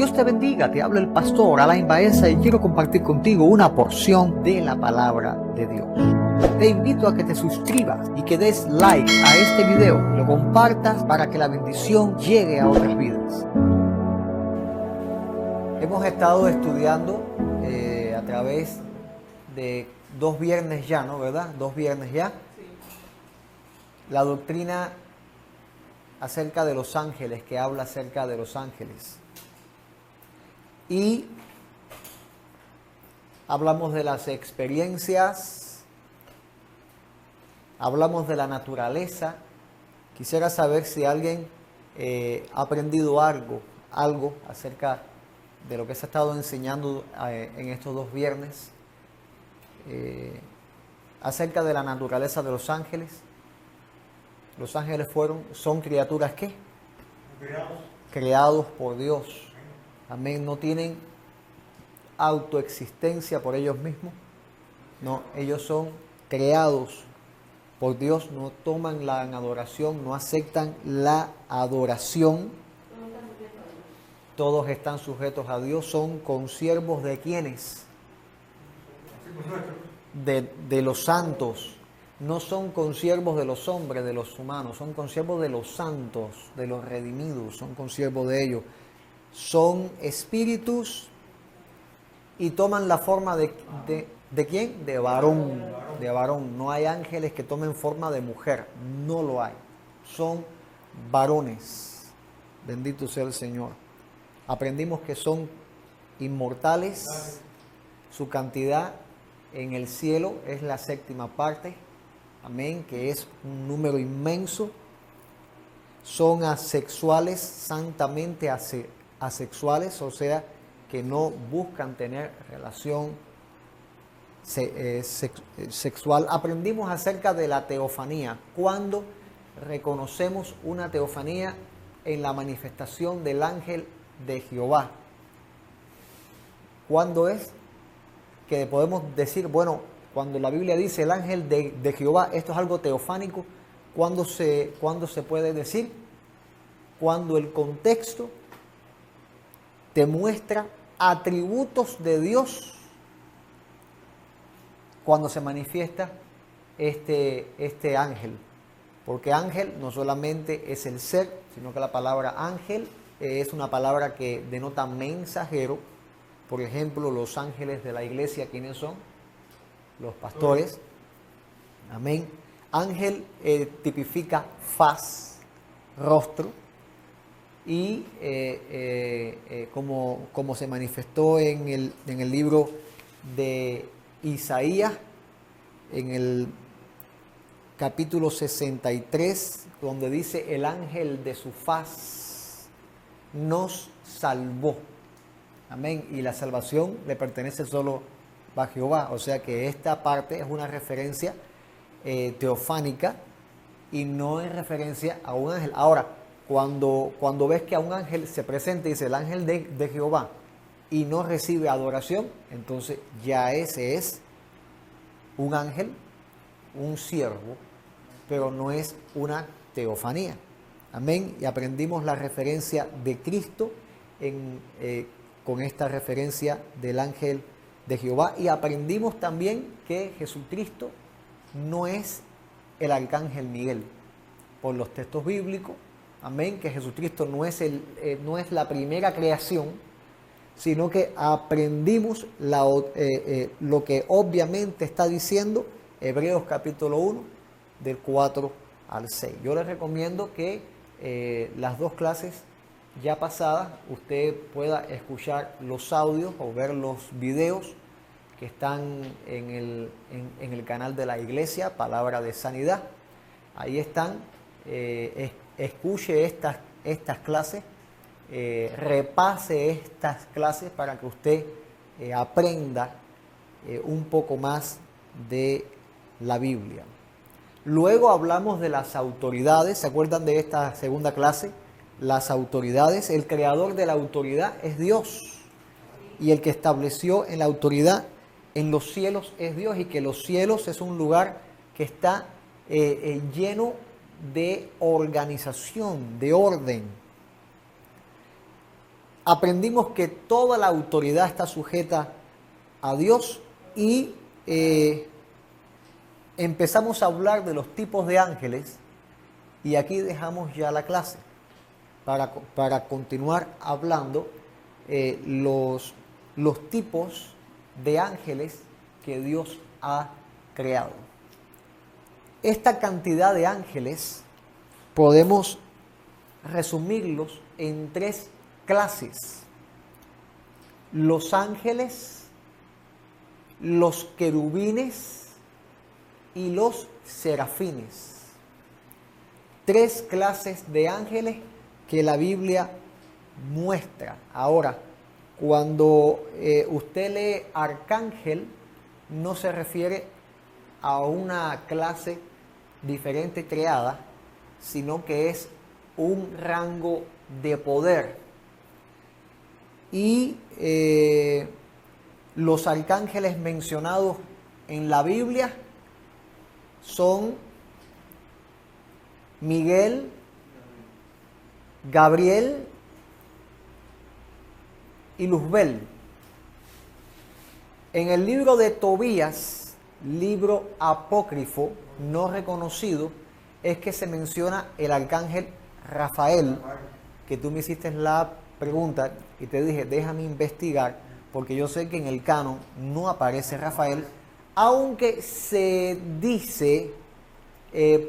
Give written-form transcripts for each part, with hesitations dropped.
Dios te bendiga, te habla el pastor Alain Baeza y quiero compartir contigo una porción de la palabra de Dios. Te invito a que te suscribas y que des like a este video, lo compartas para que la bendición llegue a otras vidas. Hemos estado estudiando a través de 2 viernes ya, ¿no? ¿Verdad? 2 viernes ya. Sí. La doctrina acerca de los ángeles, que habla acerca de los ángeles. Y hablamos de las experiencias, hablamos de la naturaleza. Quisiera saber si alguien ha aprendido algo acerca de lo que se ha estado enseñando en estos 2 viernes, acerca de la naturaleza de los ángeles. Los ángeles son criaturas ¿qué? Creados por Dios. Amén. No tienen autoexistencia por ellos mismos. No, ellos son creados por Dios. No toman la adoración, no aceptan la adoración. Todos están sujetos a Dios. Son consiervos de ¿quiénes? De los santos. No son consiervos de los hombres, de los humanos. Son consiervos de los santos, de los redimidos. Son consiervos de ellos. Son espíritus y toman la forma ¿de quién? De varón. De varón. No hay ángeles que tomen forma de mujer. No lo hay. Son varones. Bendito sea el Señor. Aprendimos que son inmortales. Su cantidad en el cielo es la 7ª parte. Amén. Que es un número inmenso. Son asexuales, santamente asexuales, o sea, que no buscan tener relación sexual. Aprendimos acerca de la teofanía, cuando reconocemos una teofanía en la manifestación del ángel de Jehová. ¿Cuándo es que podemos decir, bueno, cuando la Biblia dice el ángel de Jehová, esto es algo teofánico? ¿Cuándo se puede decir? Cuando el contexto te muestra atributos de Dios, cuando se manifiesta este ángel. Porque ángel no solamente es el ser, sino que la palabra ángel es una palabra que denota mensajero. Por ejemplo, los ángeles de la iglesia, ¿quiénes son? Los pastores. Amén. Ángel tipifica faz, rostro. Y como se manifestó en el libro de Isaías, en el capítulo 63, donde dice: el ángel de su faz nos salvó. Amén. Y la salvación le pertenece solo a Jehová. O sea que esta parte es una referencia teofánica y no es referencia a un ángel. Ahora, cuando ves que a un ángel se presenta y dice el ángel de Jehová y no recibe adoración, entonces ya ese es un ángel, un siervo, pero no es una teofanía. Amén. Y aprendimos la referencia de Cristo con esta referencia del ángel de Jehová, y aprendimos también que Jesucristo no es el arcángel Miguel por los textos bíblicos. Amén, que Jesucristo no es la primera creación, sino que aprendimos lo que obviamente está diciendo Hebreos capítulo 1, del 4 al 6. Yo les recomiendo que las 2 clases ya pasadas usted pueda escuchar los audios o ver los videos que están en el canal de la iglesia, Palabra de Sanidad. Ahí están. Escuche estas clases, repase estas clases para que usted aprenda un poco más de la Biblia. Luego hablamos de las autoridades. ¿Se acuerdan de esta segunda clase? Las autoridades. El creador de la autoridad es Dios, y el que estableció en la autoridad en los cielos es Dios, y que los cielos es un lugar que está lleno de organización, de orden. aprendimos que toda la autoridad está sujeta a Dios y empezamos a hablar de los tipos de ángeles y aquí dejamos ya la clase para continuar hablando los tipos de ángeles que Dios ha creado. Esta cantidad de ángeles podemos resumirlos en 3 clases: los ángeles, los querubines y los serafines. 3 clases de ángeles que la Biblia muestra. Ahora, cuando usted lee arcángel, no se refiere a una clase diferente creada, sino que es un rango de poder. Y los arcángeles mencionados en la Biblia son Miguel, Gabriel y Luzbel. En el libro de Tobías, libro apócrifo no reconocido, es que se menciona el arcángel Rafael, que tú me hiciste la pregunta y te dije, déjame investigar, porque yo sé que en el canon no aparece Rafael, aunque se dice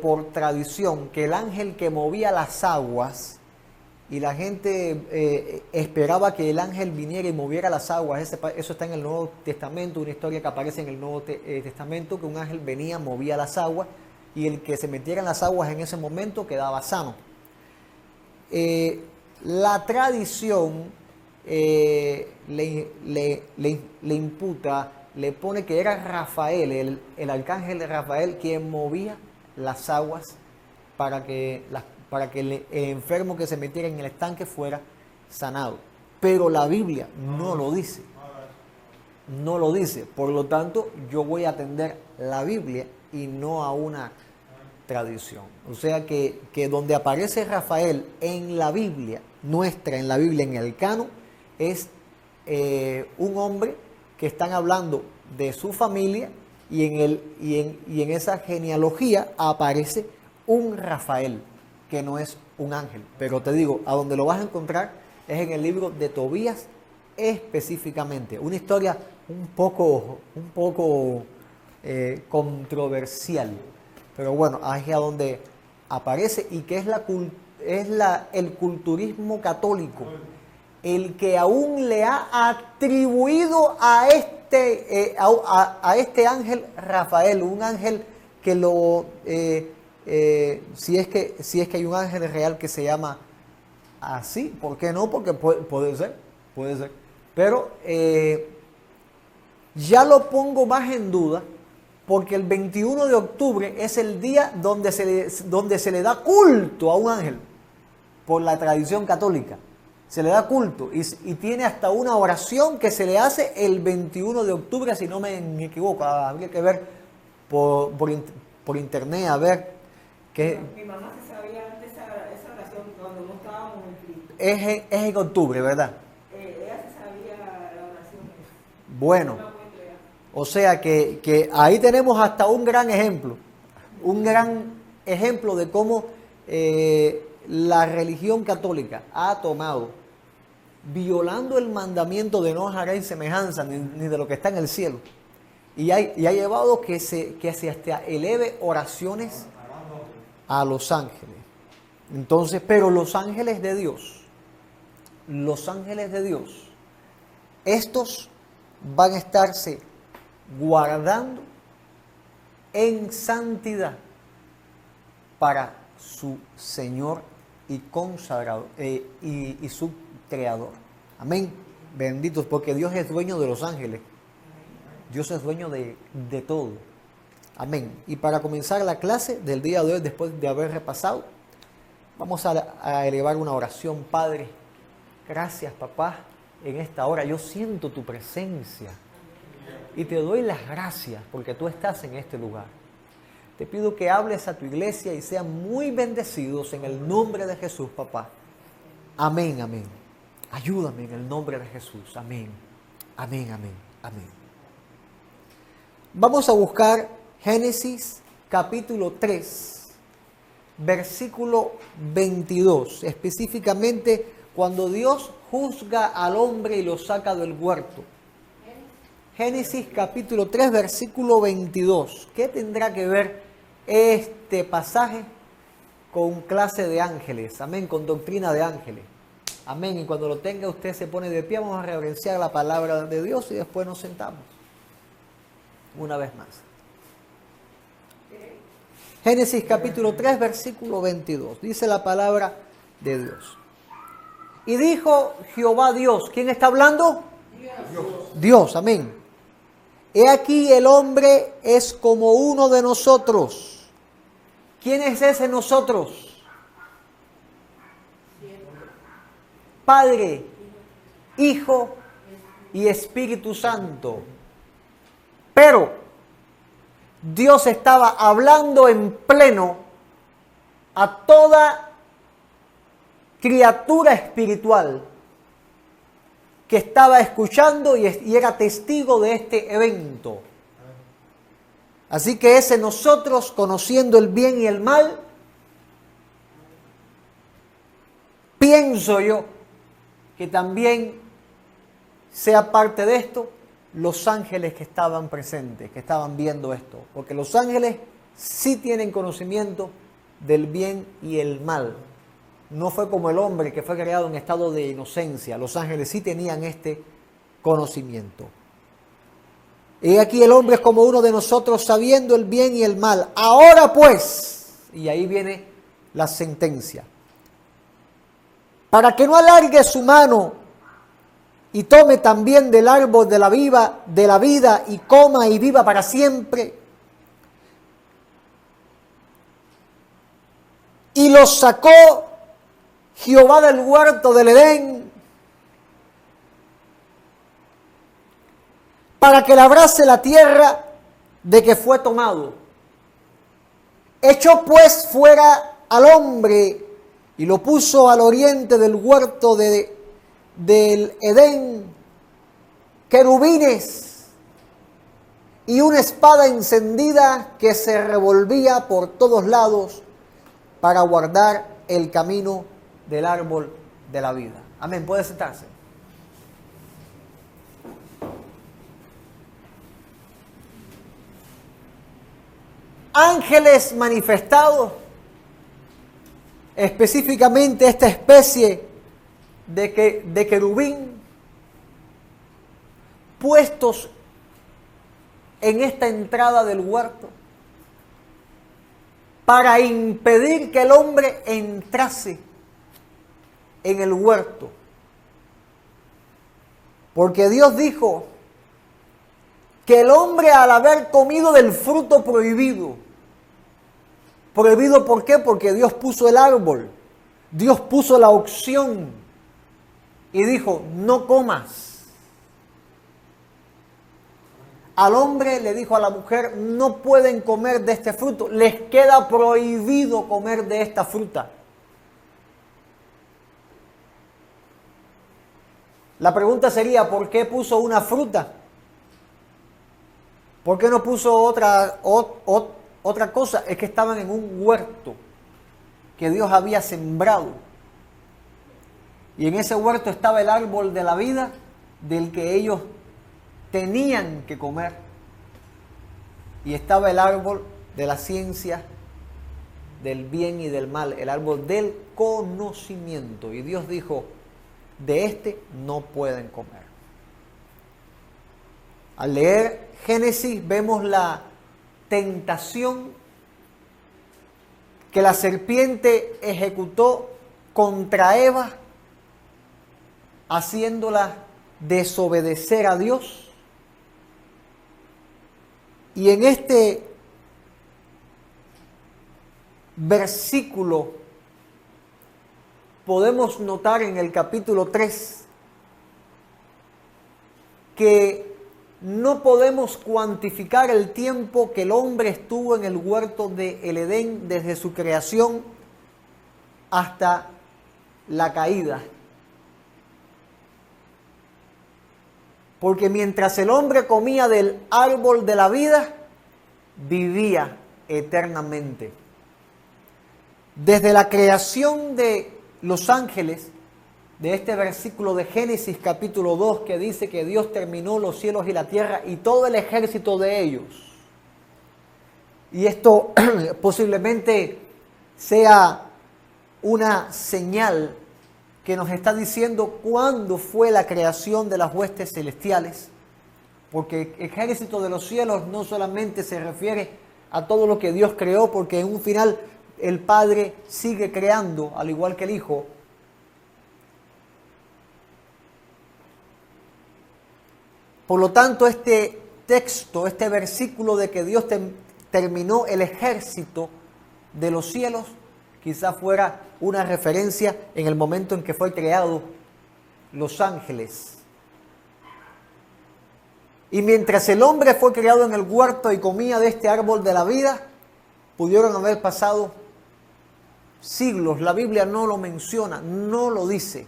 por tradición que el ángel que movía las aguas, y la gente esperaba que el ángel viniera y moviera las aguas. Eso está en el Nuevo Testamento, una historia que aparece en el Nuevo Testamento, que un ángel venía, movía las aguas, y el que se metiera en las aguas en ese momento quedaba sano. La tradición le imputa, le pone que era Rafael, el arcángel de Rafael, quien movía las aguas para que el enfermo que se metiera en el estanque fuera sanado. Pero la Biblia no lo dice. No lo dice. Por lo tanto, yo voy a atender la Biblia y no a una tradición. O sea que donde aparece Rafael en la Biblia, nuestra en la Biblia, en el canon, es un hombre que están hablando de su familia y en esa genealogía aparece un Rafael, que no es un ángel. Pero te digo, a donde lo vas a encontrar es en el libro de Tobías específicamente. Una historia un poco controversial. Pero bueno, ahí es a donde aparece y que es el culturismo católico el que aún le ha atribuido a este ángel Rafael, un ángel que si es que hay un ángel real que se llama así, ¿por qué no? Porque puede ser. Pero ya lo pongo más en duda, porque el 21 de octubre es el día donde se le da culto a un ángel, por la tradición católica. Se le da culto y tiene hasta una oración que se le hace el 21 de octubre, si no me equivoco. Habría que ver por internet, a ver qué. Mi mamá se sabía antes esa oración cuando no estábamos en Cristo. Es en octubre, ¿verdad? Ella se sabía la oración. Bueno, o sea que ahí tenemos hasta un gran ejemplo de cómo la religión católica ha tomado, violando el mandamiento de no haréis semejanza ni de lo que está en el cielo, y ha llevado que se hasta eleve oraciones a los ángeles. Entonces, pero los ángeles de Dios, estos van a estarse guardando en santidad para su Señor y consagrado y su Creador. Amén. Benditos, porque Dios es dueño de los ángeles. Dios es dueño de todo. Amén. Y para comenzar la clase del día de hoy, después de haber repasado, vamos a elevar una oración. Padre, gracias, papá, en esta hora. Yo siento tu presencia y te doy las gracias porque tú estás en este lugar. Te pido que hables a tu iglesia y sean muy bendecidos en el nombre de Jesús, papá. Amén, amén. Ayúdame en el nombre de Jesús. Amén. Amén, amén, amén. Vamos a buscar Génesis capítulo 3, versículo 22. Específicamente cuando Dios juzga al hombre y lo saca del huerto. Génesis capítulo 3, versículo 22. ¿Qué tendrá que ver este pasaje con clase de ángeles? Amén, con doctrina de ángeles. Amén, y cuando lo tenga usted se pone de pie, vamos a reverenciar la palabra de Dios y después nos sentamos. Una vez más. Génesis capítulo 3, versículo 22. Dice la palabra de Dios. Y dijo Jehová Dios. ¿Quién está hablando? Dios. Dios, amén. He aquí el hombre es como uno de nosotros. ¿Quién es ese nosotros? Padre, Hijo y Espíritu Santo. Pero Dios estaba hablando en pleno a toda criatura espiritual que estaba escuchando y era testigo de este evento. Así que ese nosotros, conociendo el bien y el mal, pienso yo que también sea parte de esto los ángeles que estaban presentes, que estaban viendo esto. Porque los ángeles sí tienen conocimiento del bien y el mal. No fue como el hombre que fue creado en estado de inocencia. Los ángeles sí tenían este conocimiento. Y aquí el hombre es como uno de nosotros, sabiendo el bien y el mal. Ahora pues, y ahí viene la sentencia, para que no alargue su mano y tome también del árbol de la vida y coma y viva para siempre. Y los sacó Jehová del huerto del Edén para que labrase la tierra de que fue tomado. Echó pues fuera al hombre y lo puso al oriente del huerto del Edén, querubines y una espada encendida que se revolvía por todos lados para guardar el camino del árbol de la vida. Amén, puede sentarse. Ángeles manifestados, específicamente esta especie de querubín, puestos en esta entrada del huerto para impedir que el hombre entrase en el huerto. Porque Dios dijo que el hombre, al haber comido del fruto prohibido, ¿prohibido por qué? Porque Dios puso el árbol, Dios puso la opción y dijo, no comas. Al hombre le dijo a la mujer, no pueden comer de este fruto, les queda prohibido comer de esta fruta. La pregunta sería, ¿por qué puso una fruta? ¿Por qué no puso otra cosa? Es que estaban en un huerto que Dios había sembrado. Y en ese huerto estaba el árbol de la vida del que ellos tenían que comer. Y estaba el árbol de la ciencia del bien y del mal, el árbol del conocimiento. Y Dios dijo, de este no pueden comer. Al leer Génesis vemos la tentación que la serpiente ejecutó contra Eva, haciéndola desobedecer a Dios. Y en este versículo podemos notar en el capítulo 3 que no podemos cuantificar el tiempo que el hombre estuvo en el huerto del Edén desde su creación hasta la caída. porque mientras el hombre comía del árbol de la vida, vivía eternamente. Desde la creación de los ángeles, de este versículo de Génesis capítulo 2 que dice que Dios terminó los cielos y la tierra y todo el ejército de ellos. Y esto posiblemente sea una señal que nos está diciendo cuándo fue la creación de las huestes celestiales, porque el ejército de los cielos no solamente se refiere a todo lo que Dios creó, porque en un final el Padre sigue creando, al igual que el Hijo. Por lo tanto, este texto, este versículo de que Dios terminó el ejército de los cielos, quizá fuera una referencia en el momento en que fue creado los ángeles. Y mientras el hombre fue creado en el huerto y comía de este árbol de la vida, pudieron haber pasado siglos. La Biblia no lo menciona, no lo dice.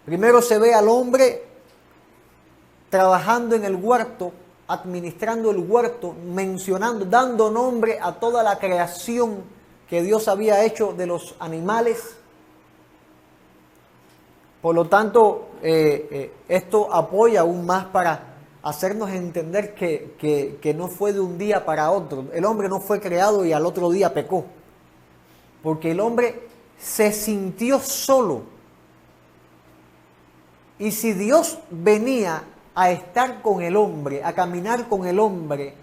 Primero se ve al hombre trabajando en el huerto, administrando el huerto, mencionando, dando nombre a toda la creación que Dios había hecho de los animales. Por lo tanto, esto apoya aún más para hacernos entender que no fue de un día para otro. El hombre no fue creado y al otro día pecó, porque el hombre se sintió solo. Y si Dios venía a estar con el hombre, a caminar con el hombre,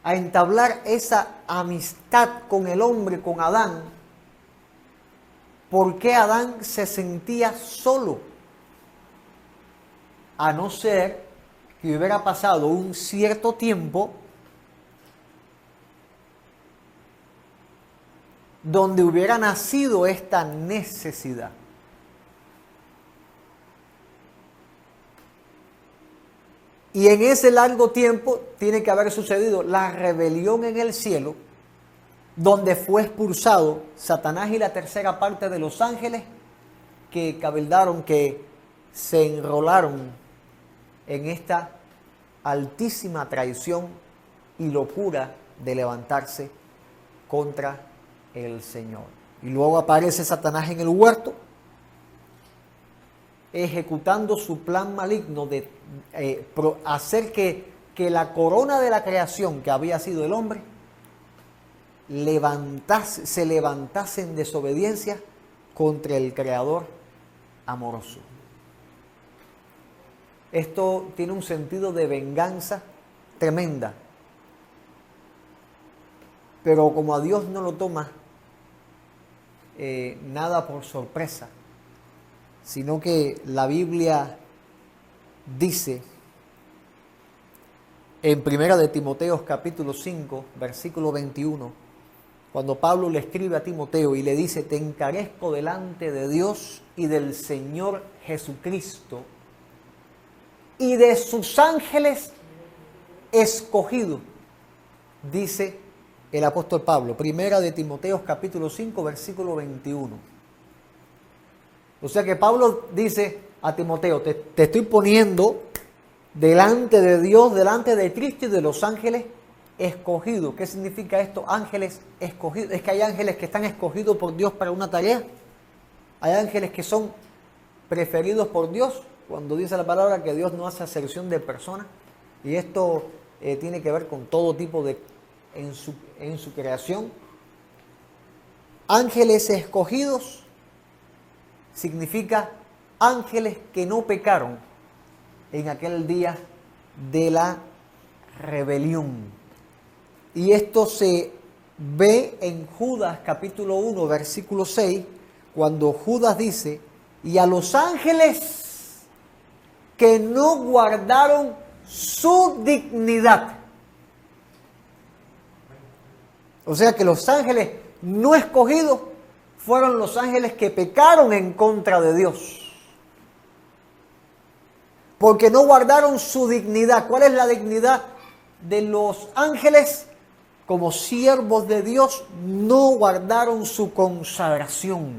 a entablar esa amistad con el hombre, con Adán, ¿por qué Adán se sentía solo? A no ser que hubiera pasado un cierto tiempo donde hubiera nacido esta necesidad. Y en ese largo tiempo tiene que haber sucedido la rebelión en el cielo, donde fue expulsado Satanás y la tercera parte de los ángeles que cabildaron, que se enrolaron en esta altísima traición y locura de levantarse contra el Señor. Y luego aparece Satanás en el huerto, ejecutando su plan maligno de hacer que la corona de la creación, que había sido el hombre, se levantase en desobediencia contra el Creador amoroso. Esto tiene un sentido de venganza tremenda, pero como a Dios no lo toma nada por sorpresa, sino que la Biblia dice en 1 de Timoteo capítulo 5, versículo 21, cuando Pablo le escribe a Timoteo y le dice: te encarezco delante de Dios y del Señor Jesucristo y de sus ángeles escogidos, dice el apóstol Pablo, 1 de Timoteo capítulo 5, versículo 21. O sea que Pablo dice a Timoteo: te estoy poniendo delante de Dios, delante de Cristo y de los ángeles escogidos. ¿Qué significa esto? Ángeles escogidos. Es que hay ángeles que están escogidos por Dios para una tarea. Hay ángeles que son preferidos por Dios, cuando dice la palabra que Dios no hace acepción de personas. Y esto tiene que ver con todo tipo de en su creación. Ángeles escogidos significa ángeles que no pecaron en aquel día de la rebelión. Y esto se ve en Judas capítulo 1, versículo 6, cuando Judas dice: y a los ángeles que no guardaron su dignidad. O sea que los ángeles no escogidos fueron los ángeles que pecaron en contra de Dios, porque no guardaron su dignidad. ¿Cuál es la dignidad de los ángeles? Como siervos de Dios, no guardaron su consagración.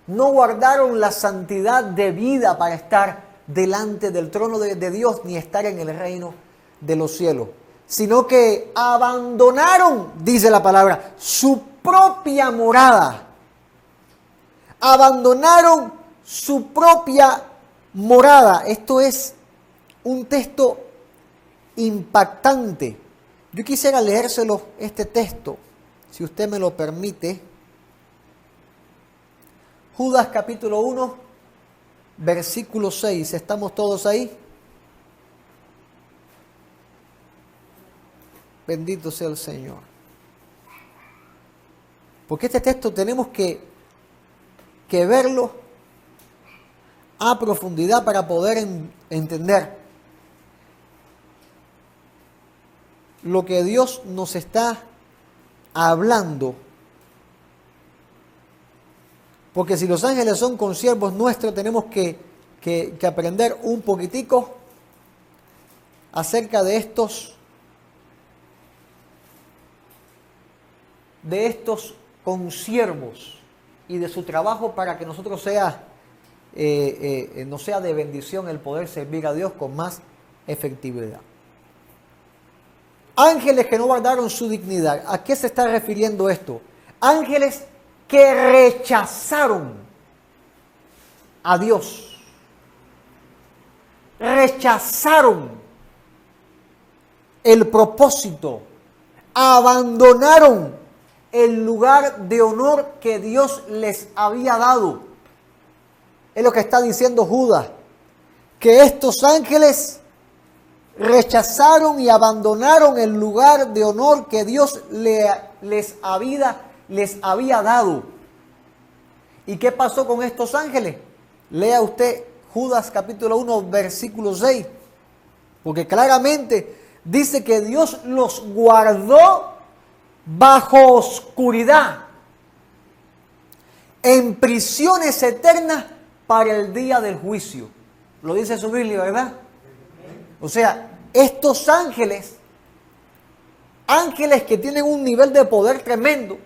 no guardaron la santidad de vida para estar delante del trono de Dios ni estar en el reino de los cielos, sino que abandonaron, dice la palabra, su propia morada. Abandonaron su propia morada. Esto es un texto impactante. Yo quisiera leérselo, este texto, si usted me lo permite. Judas capítulo 1, versículo 6. ¿Estamos todos ahí? Bendito sea el Señor. Porque este texto tenemos que verlo a profundidad para poder entender lo que Dios nos está hablando. Porque si los ángeles son consiervos nuestros, tenemos que aprender un poquitico acerca de estos consiervos y de su trabajo para que nosotros nos sea de bendición el poder servir a Dios con más efectividad. Ángeles que no guardaron su dignidad. ¿A qué se está refiriendo esto? Ángeles que rechazaron a Dios. Rechazaron el propósito. Abandonaron el lugar de honor que Dios les había dado. Es lo que está diciendo Judas, que estos ángeles rechazaron y abandonaron el lugar de honor que Dios les había dado. ¿Y qué pasó con estos ángeles? Lea usted Judas capítulo 1, versículo 6, porque claramente dice que Dios los guardó bajo oscuridad, en prisiones eternas para el día del juicio. Lo dice su Biblia, ¿verdad? O sea, estos ángeles que tienen un nivel de poder tremendo,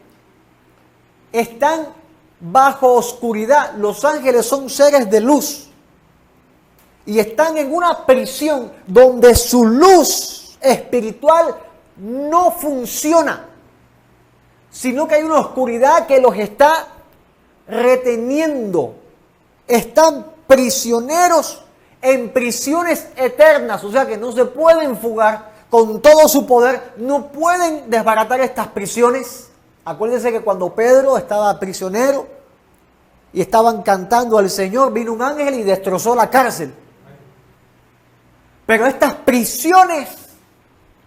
están bajo oscuridad. Los ángeles son seres de luz y están en una prisión donde su luz espiritual no funciona, sino que hay una oscuridad que los está reteniendo. Están prisioneros en prisiones eternas, o sea que no se pueden fugar con todo su poder, no pueden desbaratar estas prisiones. Acuérdense que cuando Pedro estaba prisionero y estaban cantando al Señor, vino un ángel y destrozó la cárcel. Pero estas prisiones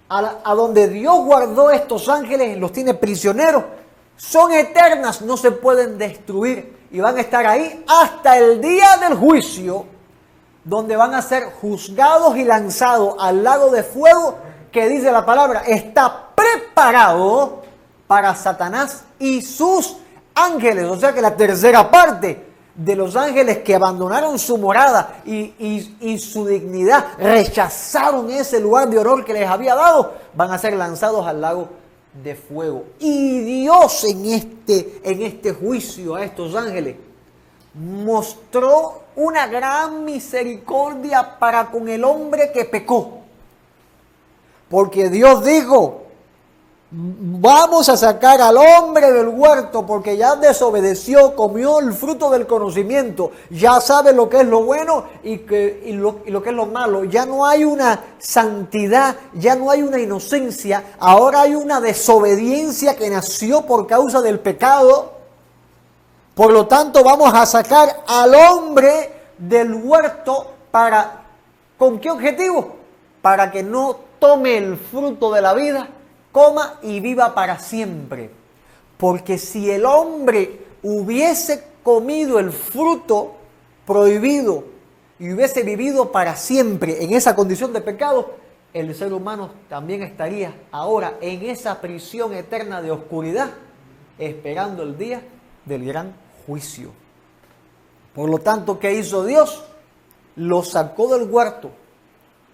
a donde Dios guardó estos ángeles, los tiene prisioneros, son eternas, no se pueden destruir y van a estar ahí hasta el día del juicio, donde van a ser juzgados y lanzados al lago de fuego que, dice la palabra, está preparado para Satanás y sus ángeles. O sea que la tercera parte de los ángeles que abandonaron su morada y su dignidad, rechazaron ese lugar de honor que les había dado, van a ser lanzados al lago de fuego. Y Dios en este juicio a estos ángeles mostró una gran misericordia para con el hombre que pecó. Porque Dios dijo: vamos a sacar al hombre del huerto porque ya desobedeció, comió el fruto del conocimiento, ya sabe lo que es lo bueno y lo que es lo malo. Ya no hay una santidad, ya no hay una inocencia, ahora hay una desobediencia que nació por causa del pecado. Por lo tanto, vamos a sacar al hombre del huerto ¿con qué objetivo? Para que no tome el fruto de la vida, coma y viva para siempre. Porque si el hombre hubiese comido el fruto prohibido y hubiese vivido para siempre en esa condición de pecado, el ser humano también estaría ahora en esa prisión eterna de oscuridad, esperando el día del gran juicio. Por lo tanto, ¿qué hizo Dios? Lo sacó del huerto,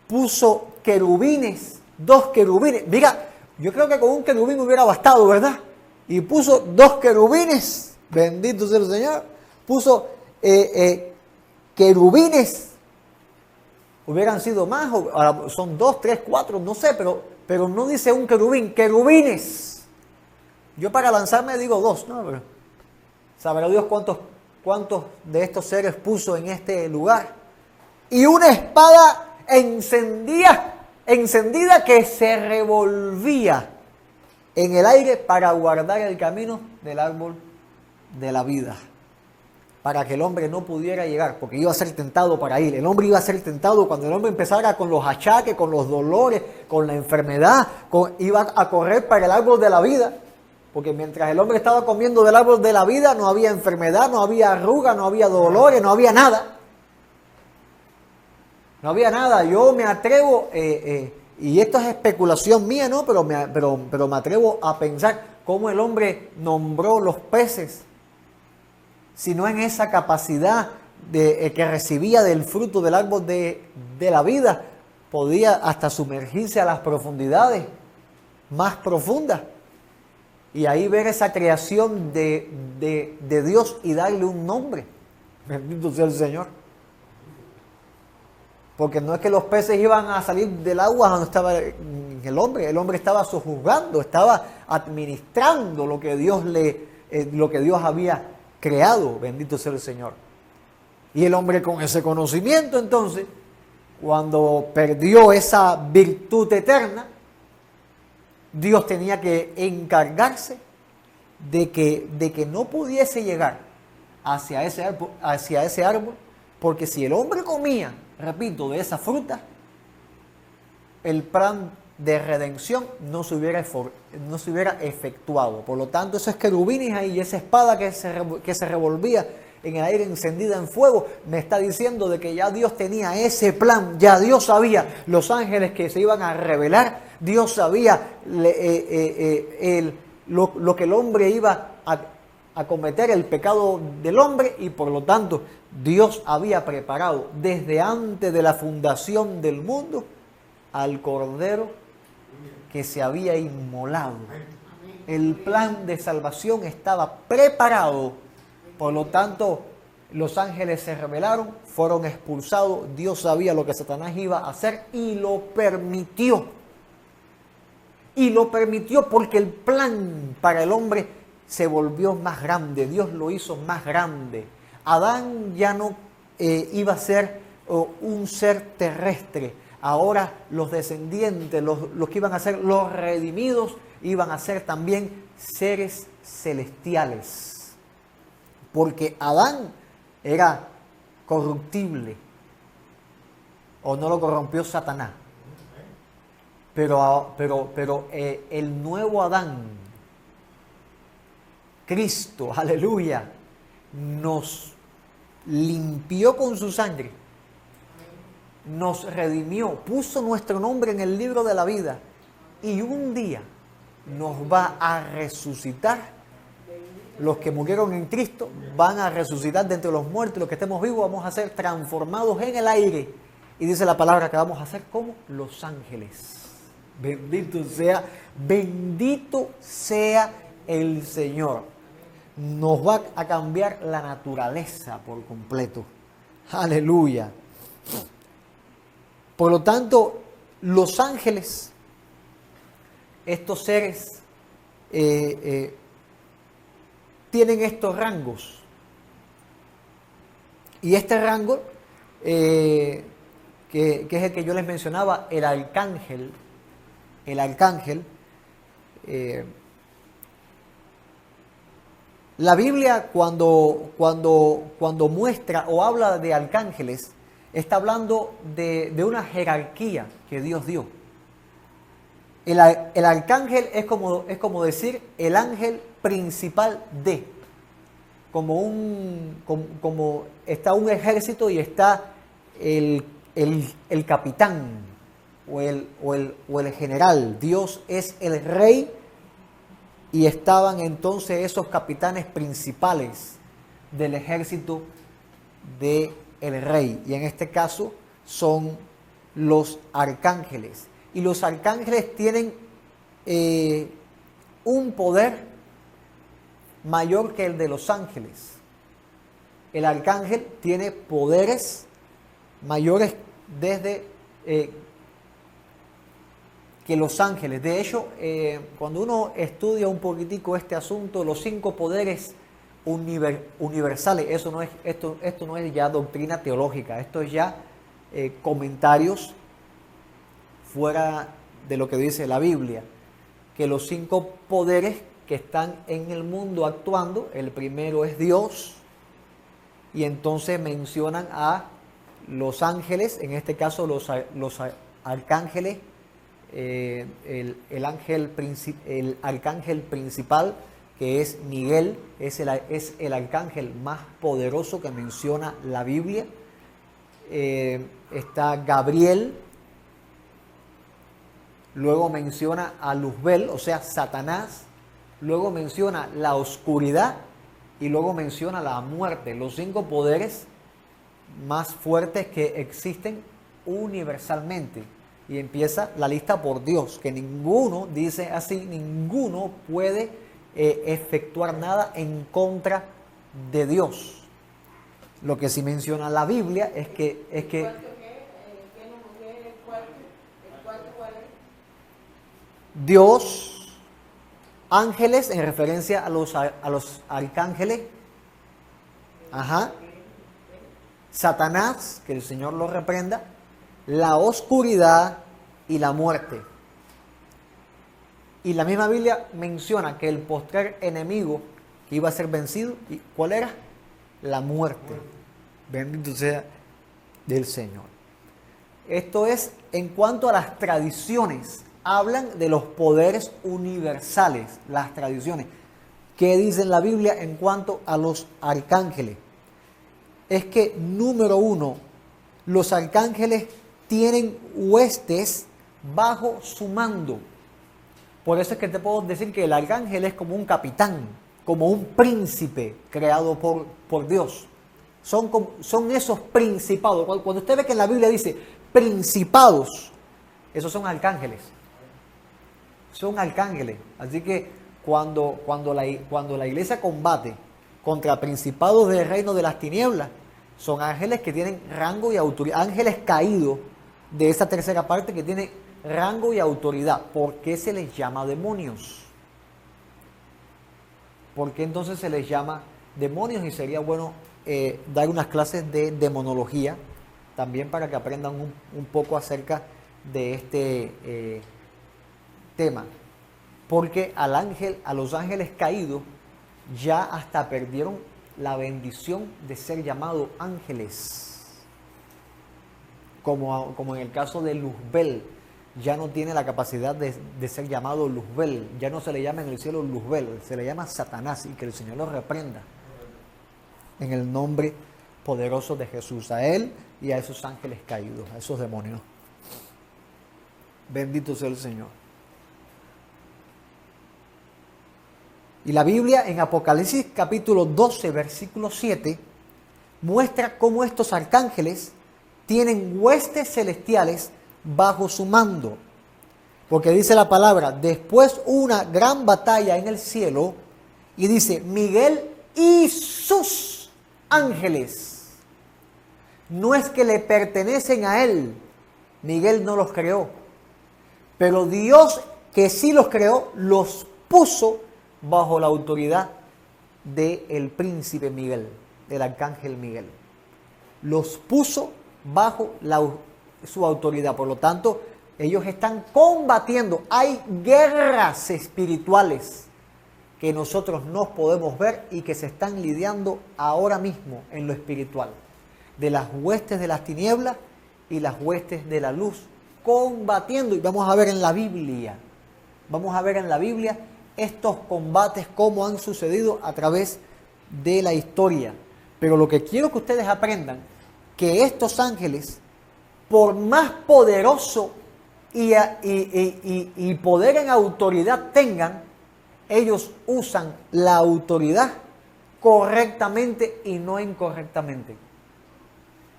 puso querubines, 2 querubines. Mira, yo creo que con un querubín hubiera bastado, ¿verdad? Y puso 2 querubines, bendito sea el Señor, puso querubines. Hubieran sido más, ahora son 2, 3, 4, no sé, pero no dice un querubín, querubines. Yo para lanzarme digo 2, ¿no? Pero sabrá Dios cuántos de estos seres puso en este lugar. Y una espada encendida que se revolvía en el aire para guardar el camino del árbol de la vida, para que el hombre no pudiera llegar, porque iba a ser tentado para ir. El hombre iba a ser tentado cuando el hombre empezara con los achaques, con los dolores, con la enfermedad, iba a correr para el árbol de la vida, porque mientras el hombre estaba comiendo del árbol de la vida no había enfermedad, no había arruga, no había dolores, no había nada. No había nada. Yo me atrevo, y esto es especulación mía, ¿no? Pero me atrevo a pensar cómo el hombre nombró los peces, sino en esa capacidad que recibía del fruto del árbol de la vida, podía hasta sumergirse a las profundidades más profundas y ahí ver esa creación de Dios y darle un nombre. Bendito sea el Señor. Porque no es que los peces iban a salir del agua donde estaba el hombre estaba sojuzgando, estaba administrando lo que Dios había creado, bendito sea el Señor. Y el hombre con ese conocimiento, entonces, cuando perdió esa virtud eterna, Dios tenía que encargarse de que no pudiese llegar hacia ese árbol, porque si el hombre comía, repito, de esa fruta, el plan de redención no se hubiera efectuado. Por lo tanto, esos querubines ahí y esa espada que se revolvía en el aire encendida en fuego, me está diciendo de que ya Dios tenía ese plan, ya Dios sabía los ángeles que se iban a revelar, Dios sabía lo que el hombre iba a cometer, el pecado del hombre, y por lo tanto Dios había preparado desde antes de la fundación del mundo al Cordero que se había inmolado. El plan de salvación estaba preparado, por lo tanto los ángeles se rebelaron, fueron expulsados, Dios sabía lo que Satanás iba a hacer y lo permitió. Y lo permitió porque el plan para el hombre se volvió más grande, Dios lo hizo más grande. Adán ya no iba a ser un ser terrestre. Ahora los descendientes, los que iban a ser los redimidos, iban a ser también seres celestiales. Porque Adán era corruptible, o no lo corrompió Satanás. Pero el nuevo Adán, Cristo, aleluya, nos limpió con su sangre, nos redimió, puso nuestro nombre en el libro de la vida y un día nos va a resucitar. Los que murieron en Cristo van a resucitar de entre los muertos, los que estemos vivos vamos a ser transformados en el aire. Y dice la palabra que vamos a ser como los ángeles. Bendito sea el Señor. Nos va a cambiar la naturaleza por completo. Aleluya. Por lo tanto, los ángeles, estos seres, tienen estos rangos. Y este rango, que es el que yo les mencionaba, el arcángel, la Biblia cuando muestra o habla de arcángeles, está hablando de una jerarquía que Dios dio. El arcángel es como decir el ángel principal de, como está un ejército y está el capitán o el general. Dios es el rey y estaban entonces esos capitanes principales del ejército del rey. Y en este caso son los arcángeles. Y los arcángeles tienen un poder mayor que el de los ángeles. el arcángel tiene poderes mayores desde que los ángeles. De hecho, cuando uno estudia un poquitico este asunto, los 5 poderes universales, esto no es ya doctrina teológica, esto es ya comentarios fuera de lo que dice la Biblia, que los 5 poderes que están en el mundo actuando, el primero es Dios, y entonces mencionan a los ángeles, en este caso los arcángeles, el arcángel principal, que es Miguel, es el arcángel más poderoso que menciona la Biblia. Está Gabriel, luego menciona a Luzbel, o sea, Satanás, luego menciona la oscuridad y luego menciona la muerte, los 5 poderes más fuertes que existen universalmente. Y empieza la lista por Dios, que ninguno, dice así, ninguno puede efectuar nada en contra de Dios. Lo que sí menciona la Biblia es que ¿El cuarto cuál es? Dios, ángeles, en referencia a los arcángeles, Satanás, que el Señor lo reprenda, la oscuridad y la muerte. Y la misma Biblia menciona que el postrer enemigo que iba a ser vencido, ¿y cuál era? La muerte. Bendito sea del Señor. Esto es en cuanto a las tradiciones. Hablan de los poderes universales, las tradiciones. ¿Qué dice en la Biblia en cuanto a los arcángeles? Es que, número 1, los arcángeles tienen huestes bajo su mando. Por eso es que te puedo decir que el arcángel es como un capitán, como un príncipe creado por Dios. Son esos principados. Cuando usted ve que en la Biblia dice principados, esos son arcángeles. Son arcángeles. Así que cuando la iglesia combate contra principados del reino de las tinieblas, son ángeles que tienen rango y autoridad, ángeles caídos de esa tercera parte que tiene rango y autoridad. ¿Por qué se les llama demonios? ¿Por qué entonces se les llama demonios? Y sería bueno dar unas clases de demonología también para que aprendan un poco acerca de este tema. Porque a los ángeles caídos ya hasta perdieron la bendición de ser llamados ángeles. Como en el caso de Luzbel, ya no tiene la capacidad de ser llamado Luzbel. Ya no se le llama en el cielo Luzbel, se le llama Satanás, y que el Señor lo reprenda en el nombre poderoso de Jesús, a él y a esos ángeles caídos, a esos demonios. Bendito sea el Señor. Y la Biblia en Apocalipsis capítulo 12, versículo 7, muestra cómo estos arcángeles tienen huestes celestiales bajo su mando. Porque dice la palabra, después una gran batalla en el cielo, y dice, Miguel y sus ángeles. No es que le pertenecen a él, Miguel no los creó, pero Dios, que sí los creó, los puso bajo la autoridad del príncipe Miguel, del arcángel Miguel. Los puso bajo su autoridad. Por lo tanto, ellos están combatiendo. Hay guerras espirituales que nosotros no podemos ver y que se están lidiando ahora mismo en lo espiritual. De las huestes de las tinieblas y las huestes de la luz, combatiendo. Y vamos a ver en la Biblia, estos combates, cómo han sucedido a través de la historia. Pero lo que quiero que ustedes aprendan, que estos ángeles, por más poderoso y poder en autoridad tengan, ellos usan la autoridad correctamente y no incorrectamente.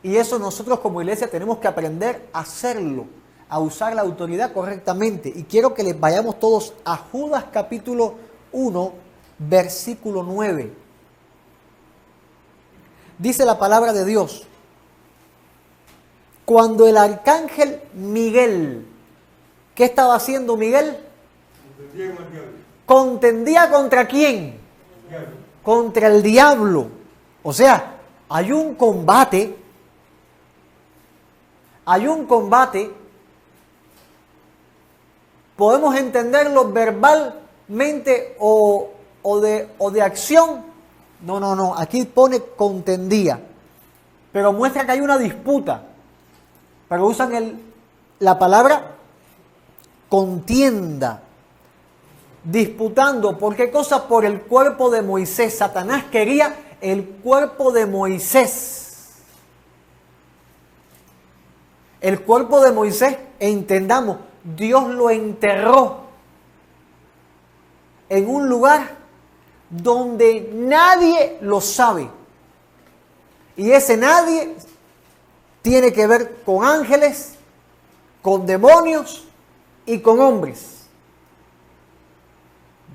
Y eso nosotros como iglesia tenemos que aprender a hacerlo, a usar la autoridad correctamente. Y quiero que les vayamos todos a Judas capítulo 1, versículo 9. Dice la palabra de Dios, cuando el arcángel Miguel, ¿qué estaba haciendo Miguel? Contendía contra quién? Contra el diablo. O sea, hay un combate. Podemos entenderlo verbalmente o de acción. No. Aquí pone contendía. Pero muestra que hay una disputa. Pero usan la palabra contienda. Disputando. ¿Por qué cosa? Por el cuerpo de Moisés. Satanás quería el cuerpo de Moisés. El cuerpo de Moisés, entendamos, Dios lo enterró en un lugar donde nadie lo sabe. Y ese nadie tiene que ver con ángeles, con demonios y con hombres.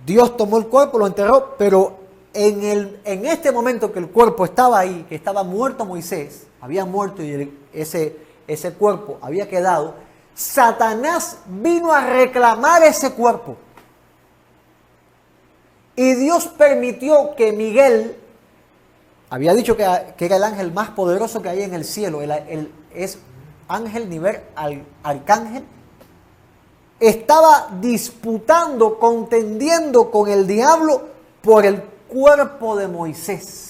Dios tomó el cuerpo, lo enterró, pero en este momento que el cuerpo estaba ahí, que estaba muerto Moisés, había muerto y ese cuerpo había quedado, Satanás vino a reclamar ese cuerpo. Y Dios permitió que Miguel, había dicho que era el ángel más poderoso que hay en el cielo, es ángel nivel arcángel, estaba disputando, contendiendo con el diablo por el cuerpo de Moisés.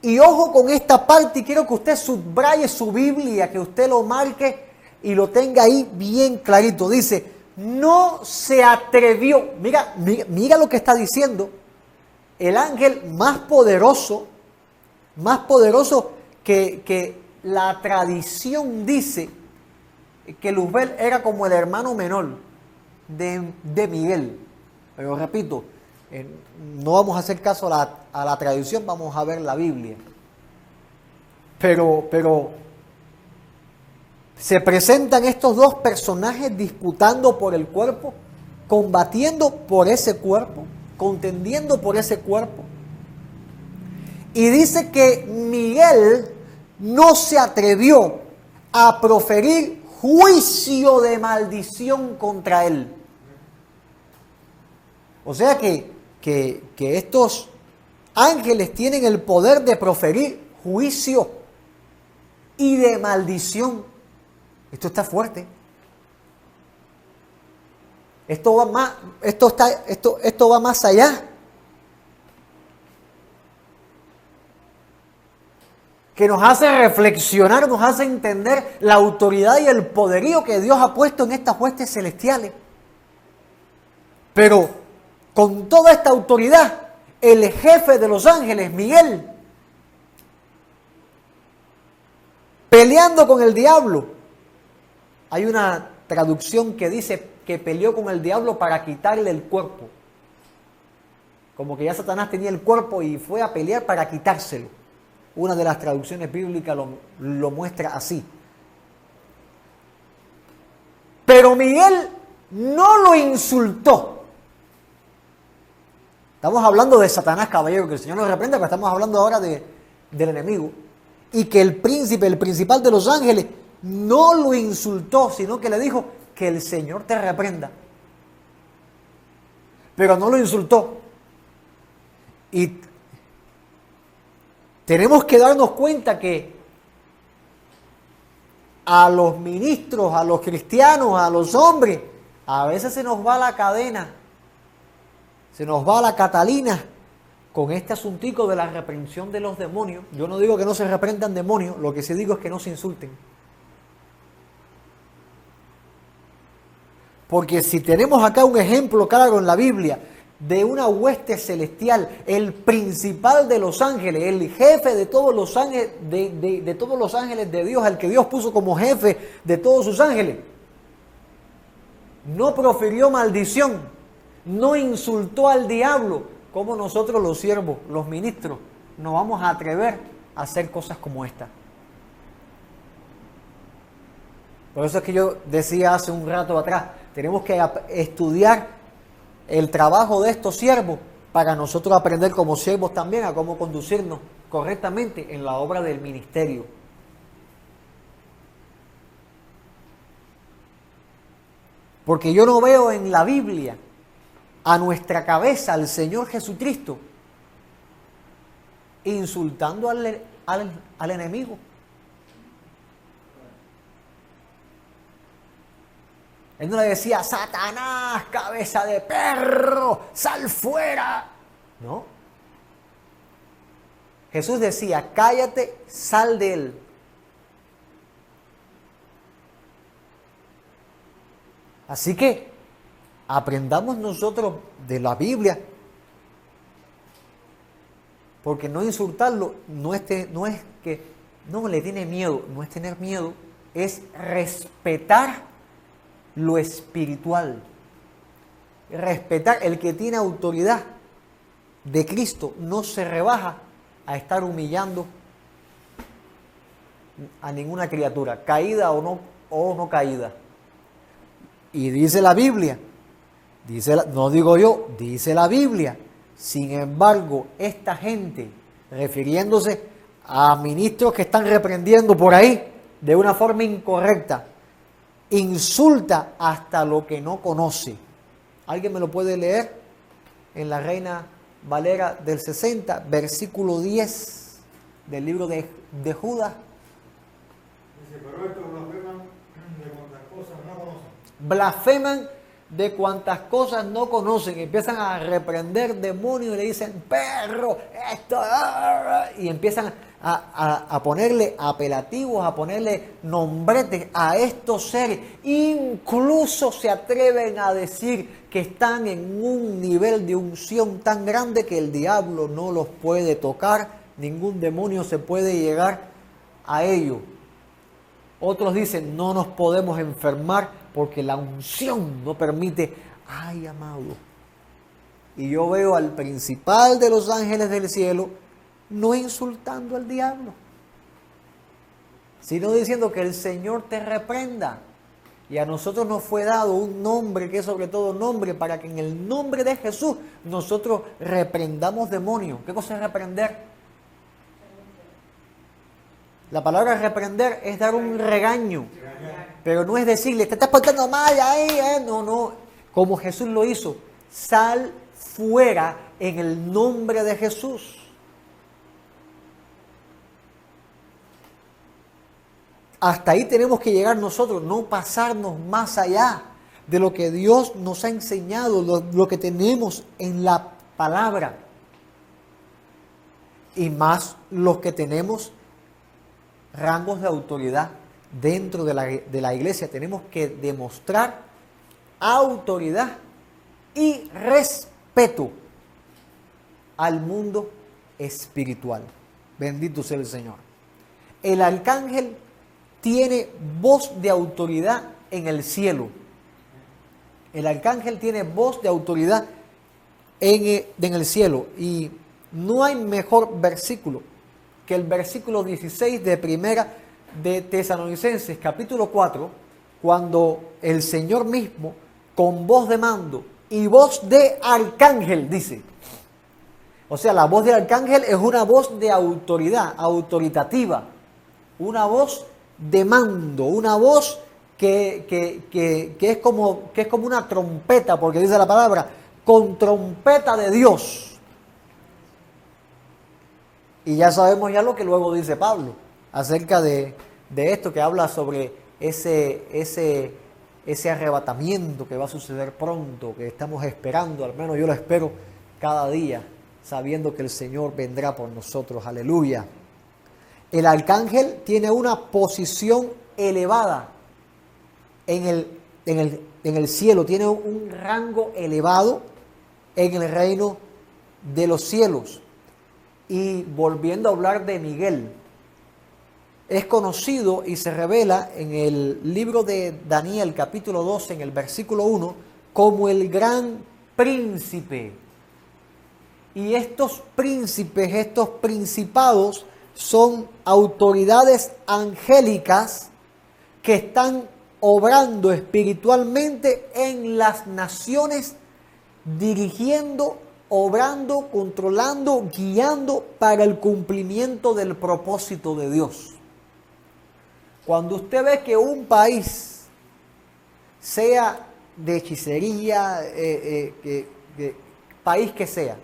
Y ojo con esta parte, y quiero que usted subraye su Biblia, que usted lo marque y lo tenga ahí bien clarito. Dice, no se atrevió, mira lo que está diciendo, el ángel más poderoso que la tradición dice que Luzbel era como el hermano menor de Miguel. Pero repito, no vamos a hacer caso a la tradición, vamos a ver la Biblia. Pero se presentan estos dos personajes disputando por el cuerpo, combatiendo por ese cuerpo, contendiendo por ese cuerpo. Y dice que Miguel no se atrevió a proferir juicio de maldición contra él. O sea que estos ángeles tienen el poder de proferir juicio y de maldición. Esto está fuerte. Esto va más allá. Que nos hace reflexionar, nos hace entender la autoridad y el poderío que Dios ha puesto en estas huestes celestiales. Pero con toda esta autoridad, el jefe de los ángeles, Miguel, peleando con el diablo. Hay una traducción que dice que peleó con el diablo para quitarle el cuerpo. Como que ya Satanás tenía el cuerpo y fue a pelear para quitárselo. Una de las traducciones bíblicas lo muestra así. Pero Miguel no lo insultó. Estamos hablando de Satanás, caballero, que el Señor nos reprenda, pero estamos hablando ahora del enemigo. Y que el príncipe, el principal de los ángeles, no lo insultó, sino que le dijo que el Señor te reprenda. Pero no lo insultó. Y tenemos que darnos cuenta que a los ministros, a los cristianos, a los hombres, a veces se nos va la cadena, se nos va la Catalina con este asuntico de la reprensión de los demonios. Yo no digo que no se reprendan demonios, lo que sí digo es que no se insulten. Porque si tenemos acá un ejemplo claro en la Biblia de una hueste celestial, el principal de los ángeles, el jefe de todos los ángeles, de todos los ángeles de Dios, al que Dios puso como jefe de todos sus ángeles, no profirió maldición, no insultó al diablo, como nosotros los siervos, los ministros, nos vamos a atrever a hacer cosas como esta. Por eso es que yo decía hace un rato atrás, tenemos que estudiar el trabajo de estos siervos para nosotros aprender como siervos también a cómo conducirnos correctamente en la obra del ministerio. Porque yo no veo en la Biblia a nuestra cabeza, al Señor Jesucristo, insultando al enemigo. Él no le decía, Satanás, cabeza de perro, sal fuera. No. Jesús decía, cállate, sal de él. Así que aprendamos nosotros de la Biblia, porque no insultarlo no es que no le tiene miedo, no es tener miedo, es respetar lo espiritual. Respetar, el que tiene autoridad de Cristo no se rebaja a estar humillando a ninguna criatura, caída o no caída. Y dice la Biblia, no digo yo, dice la Biblia, sin embargo, esta gente, refiriéndose a ministros que están reprendiendo por ahí de una forma incorrecta, insulta hasta lo que no conoce. ¿Alguien me lo puede leer? En la Reina Valera del 60, versículo 10 del libro de Judas. Dice, pero estos blasfeman de cuantas cosas no conocen. Blasfeman de cuantas cosas no conocen. Empiezan a reprender demonios y le dicen, perro, esto, y empiezan a ponerle apelativos, a ponerle nombretes a estos seres. Incluso se atreven a decir que están en un nivel de unción tan grande que el diablo no los puede tocar, ningún demonio se puede llegar a ellos. Otros dicen, no nos podemos enfermar porque la unción no permite. Ay, amado. Y yo veo al principal de los ángeles del cielo no insultando al diablo, sino diciendo que el Señor te reprenda. Y a nosotros nos fue dado un nombre que es sobre todo nombre, para que en el nombre de Jesús nosotros reprendamos demonios. ¿Qué cosa es reprender? La palabra reprender es dar un regaño, pero no es decirle, te estás portando mal ahí, no. Como Jesús lo hizo, sal fuera en el nombre de Jesús. Hasta ahí tenemos que llegar nosotros, no pasarnos más allá de lo que Dios nos ha enseñado, lo que tenemos en la palabra. Y más los que tenemos rangos de autoridad dentro de la iglesia. Tenemos que demostrar autoridad y respeto al mundo espiritual. Bendito sea el Señor. El arcángel tiene voz de autoridad en el cielo. El arcángel tiene voz de autoridad en el cielo. Y no hay mejor versículo que el versículo 16 de Primera de Tesalonicenses, capítulo 4, cuando el Señor mismo, con voz de mando y voz de arcángel, dice. O sea, la voz de arcángel es una voz de autoridad, autoritativa, una voz de mando, una voz que es como una trompeta, porque dice la palabra, con trompeta de Dios. Y ya sabemos ya lo que luego dice Pablo acerca de esto, que habla sobre ese arrebatamiento que va a suceder pronto, que estamos esperando, al menos yo lo espero cada día, sabiendo que el Señor vendrá por nosotros. Aleluya. El arcángel tiene una posición elevada en el cielo, tiene un rango elevado en el reino de los cielos. Y volviendo a hablar de Miguel, es conocido y se revela en el libro de Daniel, capítulo 12, en el versículo 1, como el gran príncipe. Y estos príncipes, estos principados, son autoridades angélicas que están obrando espiritualmente en las naciones, dirigiendo obrando, controlando, guiando para el cumplimiento del propósito de Dios. Cuando usted ve que un país, sea de hechicería, país que sea,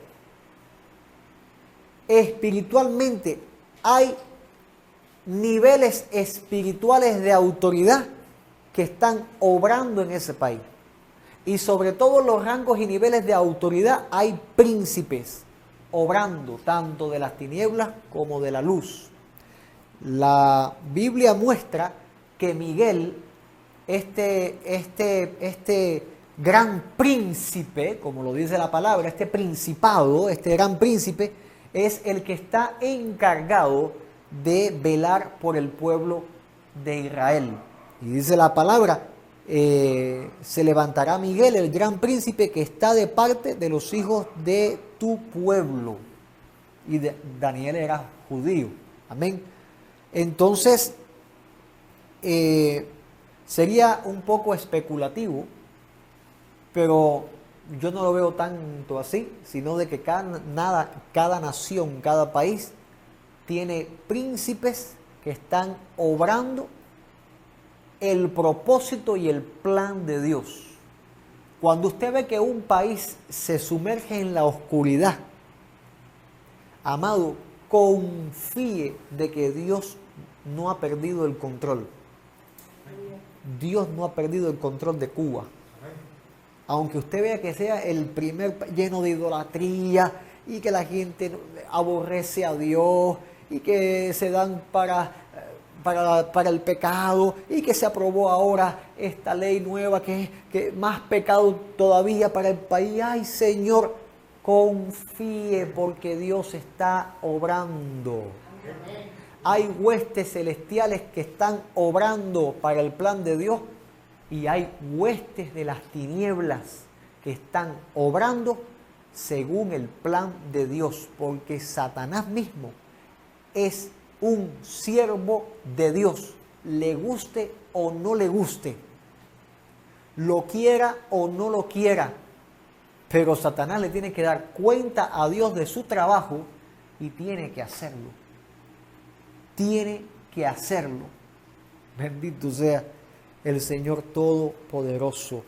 espiritualmente hay niveles espirituales de autoridad que están obrando en ese país. Y sobre todo los rangos y niveles de autoridad hay príncipes obrando tanto de las tinieblas como de la luz. La Biblia muestra que Miguel, este gran príncipe, como lo dice la palabra, este principado, este gran príncipe, es el que está encargado de velar por el pueblo de Israel. Y dice la palabra, se levantará Miguel, el gran príncipe, que está de parte de los hijos de tu pueblo. Y Daniel era judío. Amén. Entonces, sería un poco especulativo, pero yo no lo veo tanto así, sino de que cada nación, cada país tiene príncipes que están obrando el propósito y el plan de Dios. Cuando usted ve que un país se sumerge en la oscuridad, amado, confíe de que Dios no ha perdido el control. Dios no ha perdido el control de Cuba. Aunque usted vea que sea el primer lleno de idolatría y que la gente aborrece a Dios y que se dan para el pecado y que se aprobó ahora esta ley nueva que más pecado todavía para el país. Ay, Señor, confíe porque Dios está obrando. Hay huestes celestiales que están obrando para el plan de Dios y hay huestes de las tinieblas que están obrando según el plan de Dios, porque Satanás mismo es un siervo de Dios, le guste o no le guste, lo quiera o no lo quiera, pero Satanás le tiene que dar cuenta a Dios de su trabajo y tiene que hacerlo. Tiene que hacerlo. Bendito sea el Señor Todopoderoso.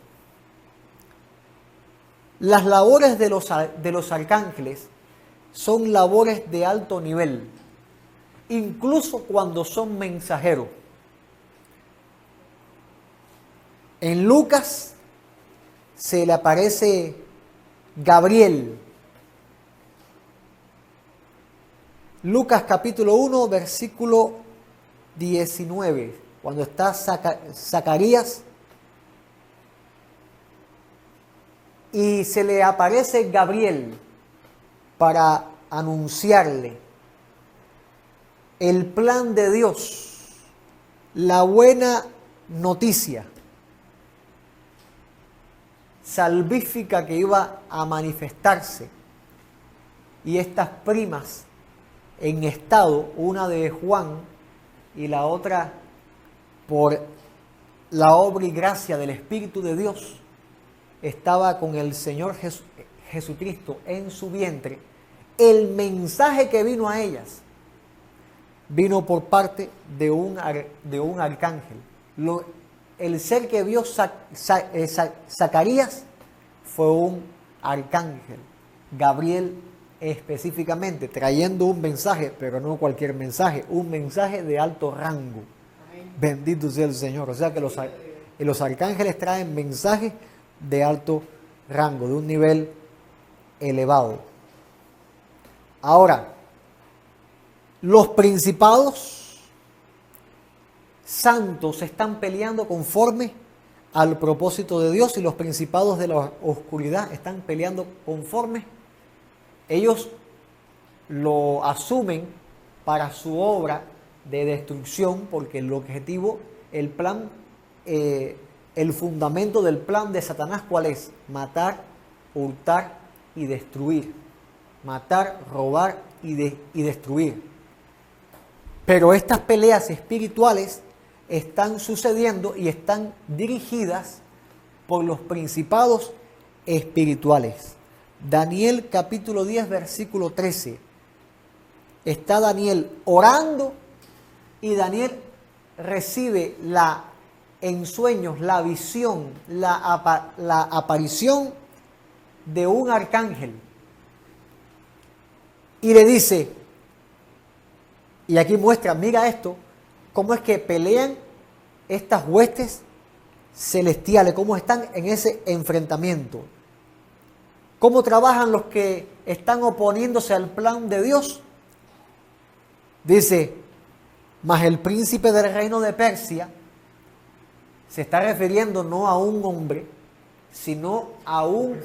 Las labores de los arcángeles son labores de alto nivel, incluso cuando son mensajeros. En Lucas se le aparece Gabriel. Lucas capítulo 1, versículo 19, cuando está Zacarías y se le aparece Gabriel para anunciarle el plan de Dios, la buena noticia salvífica que iba a manifestarse. Y estas primas en estado, una de Juan y la otra por la obra y gracia del Espíritu de Dios, estaba con el Señor Jesucristo en su vientre. El mensaje que vino a ellas vino por parte de un arcángel. El ser que vio Zacarías fue un arcángel, Gabriel específicamente, trayendo un mensaje, pero no cualquier mensaje, un mensaje de alto rango. Amén. Bendito sea el Señor. O sea que los arcángeles traen mensajes de alto rango, de un nivel elevado. Ahora, los principados santos están peleando conforme al propósito de Dios y los principados de la oscuridad están peleando conforme. Ellos lo asumen para su obra de destrucción, porque el objetivo, el plan, el fundamento del plan de Satanás, ¿cuál es? Matar, hurtar y destruir. Matar, robar y destruir. Pero estas peleas espirituales están sucediendo y están dirigidas por los principados espirituales. Daniel capítulo 10, versículo 13. Está Daniel orando y Daniel recibe en sueños la visión, la aparición de un arcángel. Y le dice, y aquí muestra, mira esto, cómo es que pelean estas huestes celestiales, cómo están en ese enfrentamiento. ¿Cómo trabajan los que están oponiéndose al plan de Dios? Dice, mas el príncipe del reino de Persia se está refiriendo no a un hombre, sino a un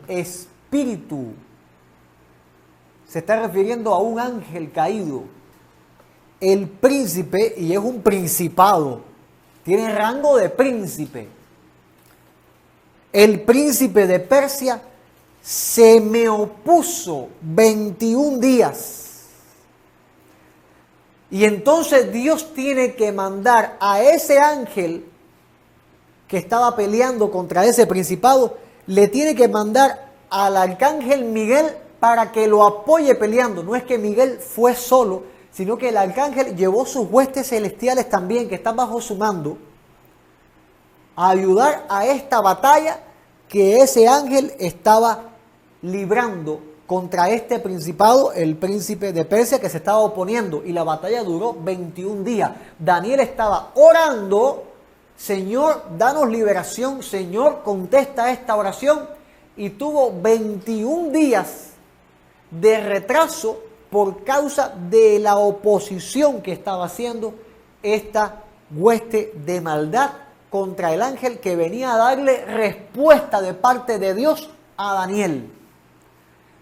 espíritu. Se está refiriendo a un ángel caído. El príncipe, y es un principado, tiene rango de príncipe. El príncipe de Persia se me opuso 21 días. Y entonces Dios tiene que mandar a ese ángel que estaba peleando contra ese principado, le tiene que mandar al arcángel Miguel para que lo apoye peleando. No es que Miguel fue solo, sino que el arcángel llevó sus huestes celestiales también, que están bajo su mando, a ayudar a esta batalla que ese ángel estaba librando contra este principado, el príncipe de Persia, que se estaba oponiendo. Y la batalla duró 21 días. Daniel estaba orando, Señor, danos liberación, Señor, contesta esta oración. Y tuvo 21 días de retraso por causa de la oposición que estaba haciendo esta hueste de maldad contra el ángel que venía a darle respuesta de parte de Dios a Daniel.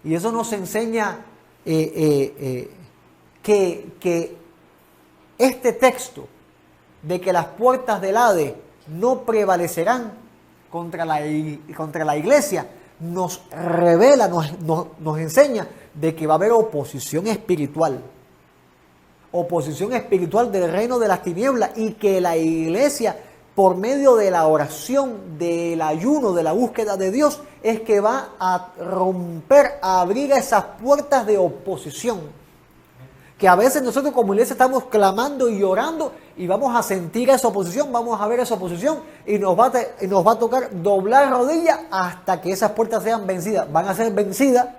Y eso nos enseña que este texto de que las puertas del Hades no prevalecerán contra la iglesia, nos revela, nos enseña de que va a haber oposición espiritual del reino de las tinieblas, y que la iglesia, por medio de la oración, del ayuno, de la búsqueda de Dios, es que va a romper, a abrir esas puertas de oposición. Que a veces nosotros como iglesia estamos clamando y orando y vamos a sentir esa oposición, vamos a ver esa oposición y nos va a tocar doblar rodillas hasta que esas puertas sean vencidas. Van a ser vencidas,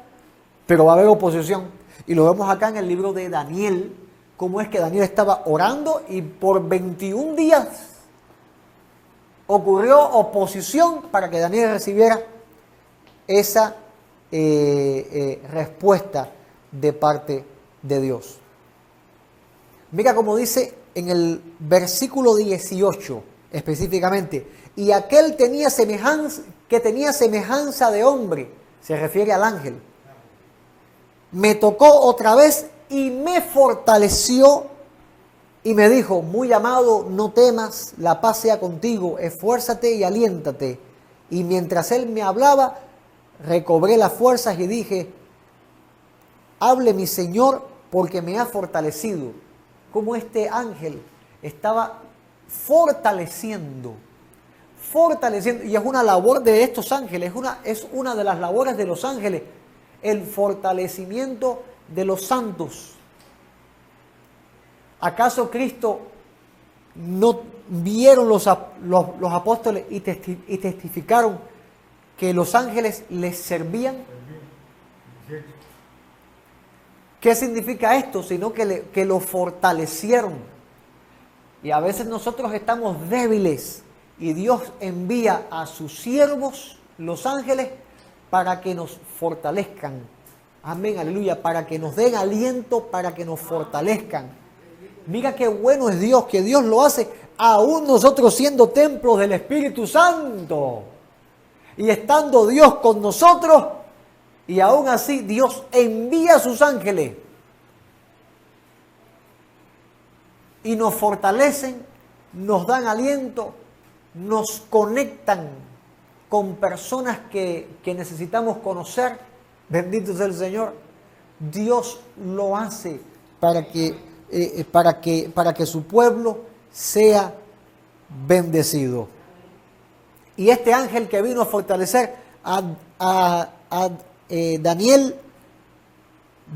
pero va a haber oposición. Y lo vemos acá en el libro de Daniel, cómo es que Daniel estaba orando y por 21 días ocurrió oposición para que Daniel recibiera esa respuesta de parte de Dios. Mira cómo dice en el versículo 18 específicamente, y aquel que tenía semejanza de hombre, se refiere al ángel, me tocó otra vez y me fortaleció y me dijo, muy amado, no temas, la paz sea contigo, esfuérzate y aliéntate. Y mientras él me hablaba, recobré las fuerzas y dije, hable mi Señor porque me ha fortalecido. Como este ángel estaba fortaleciendo, y es una labor de estos ángeles, es una de las labores de los ángeles, el fortalecimiento de los santos. ¿Acaso Cristo no vieron los apóstoles y testificaron que los ángeles les servían? ¿Qué significa esto? Sino que lo fortalecieron. Y a veces nosotros estamos débiles y Dios envía a sus siervos, los ángeles, para que nos fortalezcan. Amén, aleluya, para que nos den aliento, para que nos fortalezcan. Mira qué bueno es Dios, que Dios lo hace aún nosotros siendo templos del Espíritu Santo. Y estando Dios con nosotros, y aún así Dios envía a sus ángeles y nos fortalecen, nos dan aliento, nos conectan con personas que necesitamos conocer. Bendito sea el Señor. Dios lo hace para que su pueblo sea bendecido. Y este ángel que vino a fortalecer a Daniel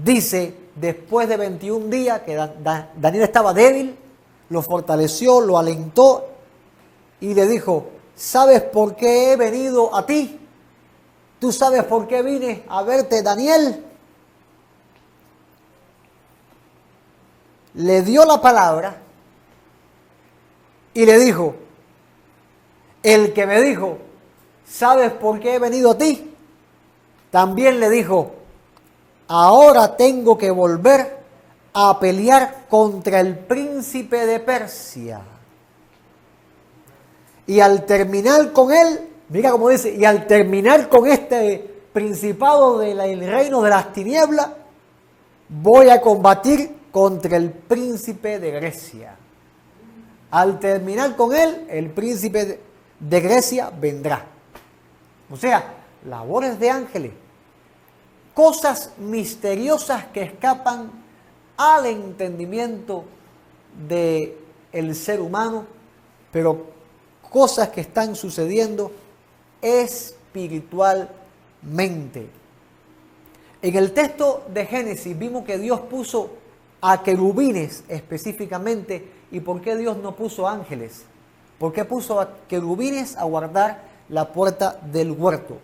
dice, después de 21 días, que Daniel estaba débil, lo fortaleció, lo alentó y le dijo, ¿sabes por qué he venido a ti? ¿Tú sabes por qué vine a verte, Daniel? Le dio la palabra y le dijo, el que me dijo, ¿sabes por qué he venido a ti? También le dijo, ahora tengo que volver a pelear contra el príncipe de Persia. Y al terminar con él, mira cómo dice, y al terminar con este principado del reino de las tinieblas, voy a combatir contra el príncipe de Grecia. Al terminar con él, el príncipe de Grecia vendrá. O sea, labores de ángeles, cosas misteriosas que escapan al entendimiento del ser humano, pero cosas que están sucediendo espiritualmente. En el texto de Génesis vimos que Dios puso a querubines específicamente. ¿Y por qué Dios no puso ángeles? ¿Por qué puso a querubines a guardar la puerta del huerto?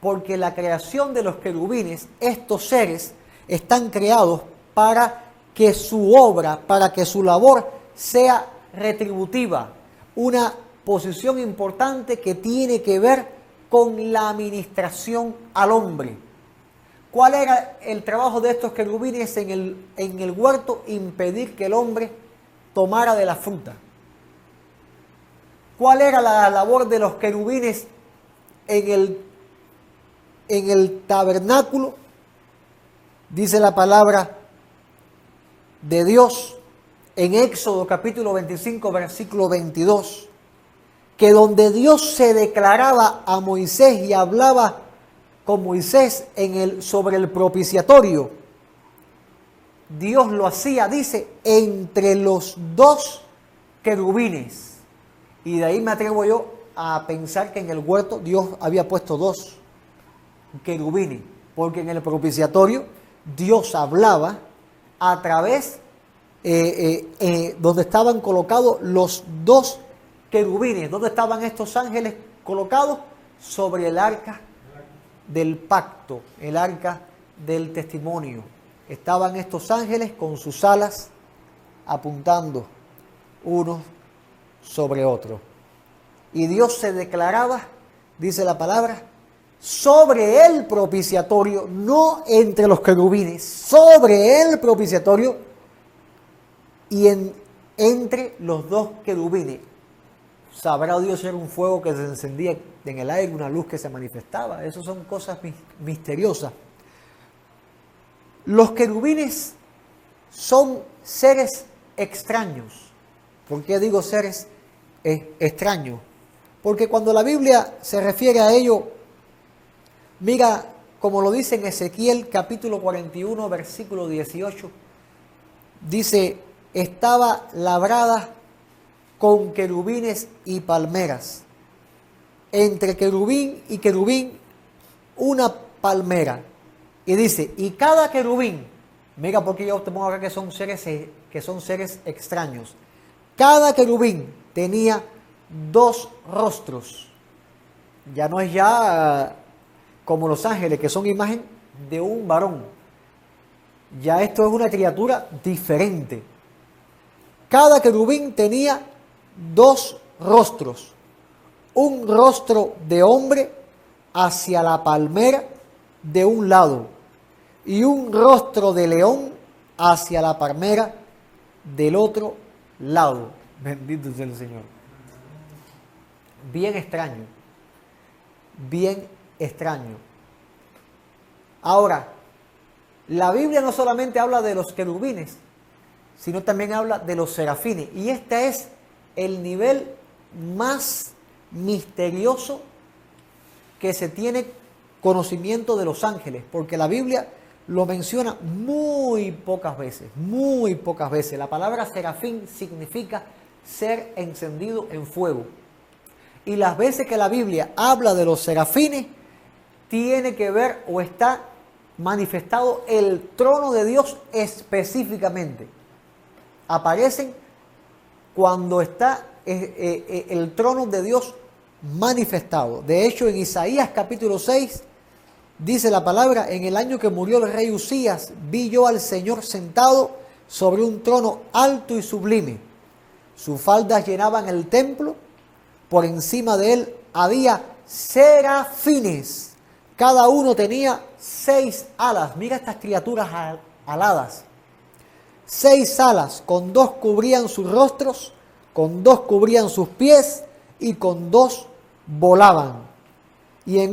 Porque la creación de los querubines, estos seres, están creados para que su obra, para que su labor sea retributiva. Una posición importante que tiene que ver con la administración al hombre. ¿Cuál era el trabajo de estos querubines en el huerto? Impedir que el hombre tomara de la fruta. ¿Cuál era la labor de los querubines en el tabernáculo? Dice la palabra de Dios en Éxodo capítulo 25, versículo 22, que donde Dios se declaraba a Moisés y hablaba con Moisés sobre el propiciatorio, Dios lo hacía, dice, entre los dos querubines. Y de ahí me atrevo yo a pensar que en el huerto Dios había puesto dos querubines, porque en el propiciatorio Dios hablaba a través donde estaban colocados los dos querubines. ¿Dónde estaban estos ángeles colocados? Sobre el arca del pacto, el arca del testimonio. Estaban estos ángeles con sus alas apuntando unos sobre otros. Y Dios se declaraba, dice la palabra, sobre el propiciatorio, no entre los querubines, sobre el propiciatorio y entre los dos querubines. Sabrá Dios si era un fuego que se encendía en el aire, una luz que se manifestaba. Esas son cosas misteriosas. Los querubines son seres extraños. ¿Por qué digo seres extraños? Porque cuando la Biblia se refiere a ello, mira como lo dice en Ezequiel capítulo 41, versículo 18, dice, estaba labrada con querubines y palmeras. Entre querubín y querubín, una palmera. Y dice, y cada querubín, mira porque yo te pongo acá que son seres extraños. Cada querubín tenía dos rostros. Ya no es como los ángeles, que son imagen de un varón. Ya esto es una criatura diferente. Cada querubín tenía dos rostros. Un rostro de hombre hacia la palmera de un lado y un rostro de león hacia la palmera del otro lado. Bendito sea el Señor. Bien extraño. Bien extraño. Ahora, la Biblia no solamente habla de los querubines, sino también habla de los serafines. Y este es el nivel más misterioso que se tiene conocimiento de los ángeles, porque la Biblia lo menciona muy pocas veces, muy pocas veces. La palabra serafín significa ser encendido en fuego. Y las veces que la Biblia habla de los serafines, tiene que ver o está manifestado el trono de Dios específicamente. Aparecen cuando está el trono de Dios manifestado. De hecho, en Isaías capítulo 6 dice la palabra: en el año que murió el rey Usías, vi yo al Señor sentado sobre un trono alto y sublime. Sus faldas llenaban el templo. Por encima de él había serafines. Cada uno tenía 6 alas. Mira estas criaturas aladas. 6 alas, con 2 cubrían sus rostros, con 2 cubrían sus pies y con 2 volaban. Y el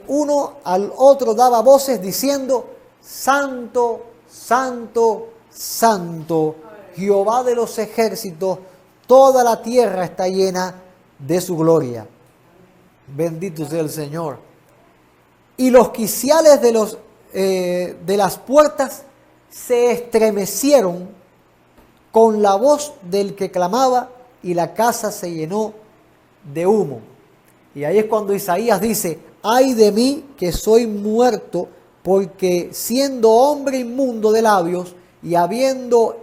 uno al otro daba voces diciendo: Santo, Santo, Santo, Jehová de los ejércitos, toda la tierra está llena de su gloria. Bendito sea el Señor. Y los quiciales de las puertas se estremecieron con la voz del que clamaba, y la casa se llenó de humo. Y ahí es cuando Isaías dice: ay de mí que soy muerto, porque siendo hombre inmundo de labios y habitando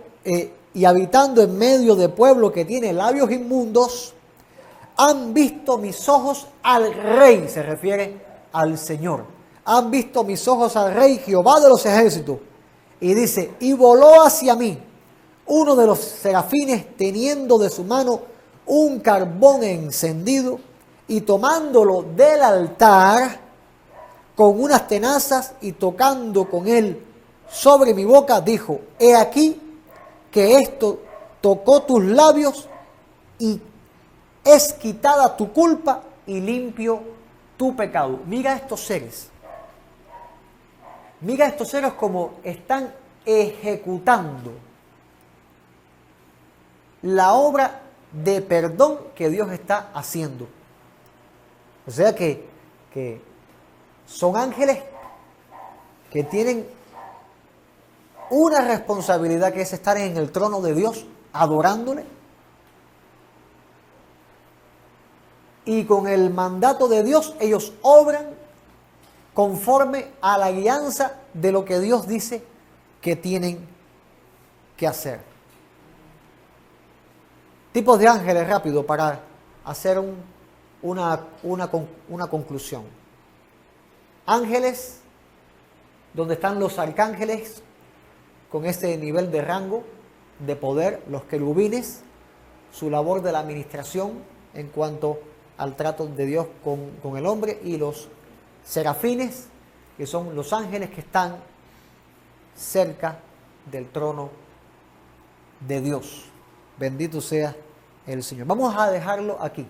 en medio de pueblo que tiene labios inmundos, han visto mis ojos al Rey. Se refiere al Señor. Han visto mis ojos al Rey, Jehová de los ejércitos. Y dice: y voló hacia mí uno de los serafines, teniendo de su mano un carbón encendido, y tomándolo del altar con unas tenazas y tocando con él sobre mi boca, dijo: he aquí que esto tocó tus labios, y es quitada tu culpa y limpio tu pecado. Mira estos seres. Mira estos seres como están ejecutando la obra de perdón que Dios está haciendo. O sea que son ángeles que tienen una responsabilidad, que es estar en el trono de Dios adorándole, y con el mandato de Dios ellos obran conforme a la guianza de lo que Dios dice que tienen que hacer. Tipos de ángeles, rápido, para hacer una conclusión. Ángeles, donde están los arcángeles, con ese nivel de rango, de poder, los querubines, su labor de la administración en cuanto al trato de Dios con el hombre, y los serafines, que son los ángeles que están cerca del trono de Dios. Bendito sea el Señor. Vamos a dejarlo aquí.